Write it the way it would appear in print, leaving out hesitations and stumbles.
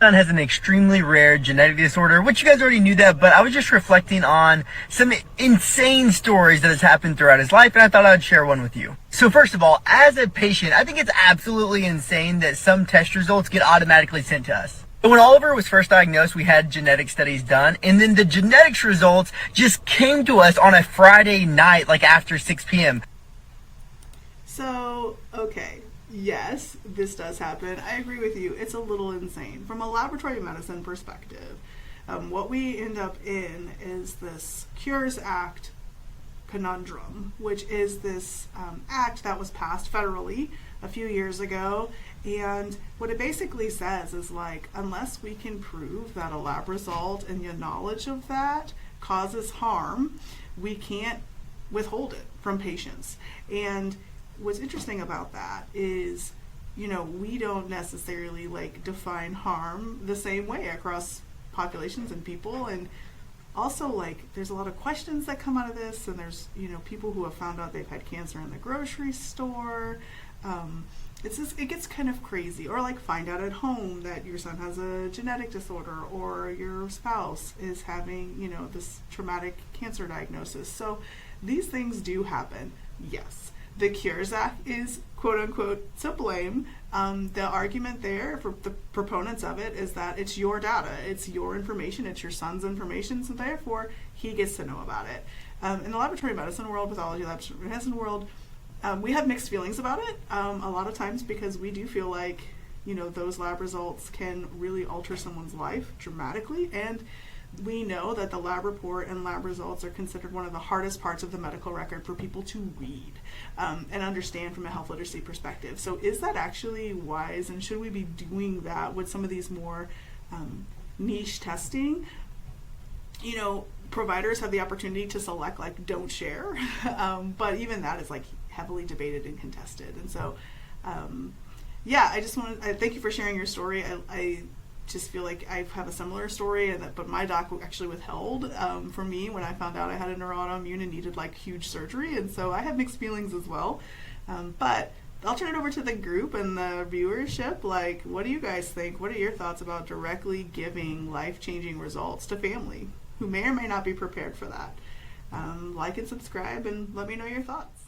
son has an extremely rare genetic disorder, which you guys already knew that, but I was just reflecting on some insane stories that has happened throughout his life, and I thought I'd share one with you. So first of all, as a patient, I think it's absolutely insane that some test results get automatically sent to us. When Oliver was first diagnosed, we had genetic studies done, and then the genetics results just came to us on a Friday night, like after 6 p.m. So, okay, yes, this does happen. I agree with you. It's a little insane. From a laboratory medicine perspective, what we end up in is this Cures Act conundrum, which is this act that was passed federally a few years ago. And what it basically says is, like, unless we can prove that a lab result and the knowledge of that causes harm, we can't withhold it from patients. And what's interesting about that is, you know, we don't necessarily like define harm the same way across populations and people. And also, like, there's a lot of questions that come out of this, and there's, you know, people who have found out they've had cancer in the grocery store. It's just, it gets kind of crazy. Or like find out at home that your son has a genetic disorder, or your spouse is having, you know, this traumatic cancer diagnosis. So these things do happen, yes. The Cures Act is quote unquote to blame. The argument there for the proponents of it is that it's your data, it's your information, it's your son's information, so therefore he gets to know about it. In the laboratory medicine world, pathology laboratory medicine world, we have mixed feelings about it a lot of times, because we do feel like, you know, those lab results can really alter someone's life dramatically, and we know that the lab report and lab results are considered one of the hardest parts of the medical record for people to read and understand from a health literacy perspective. So is that actually wise, and should we be doing that with some of these more niche testing? You know, providers have the opportunity to select, like, don't share, but even that is like heavily debated and contested. And so yeah, I just want to thank you for sharing your story. I just feel like I have a similar story, and but my doc actually withheld for me when I found out I had a neuroautoimmune and needed like huge surgery, and so I have mixed feelings as well. But I'll turn it over to the group and the viewership. Like, what do you guys think? What are your thoughts about directly giving life-changing results to family who may or may not be prepared for that? Like and subscribe, and let me know your thoughts.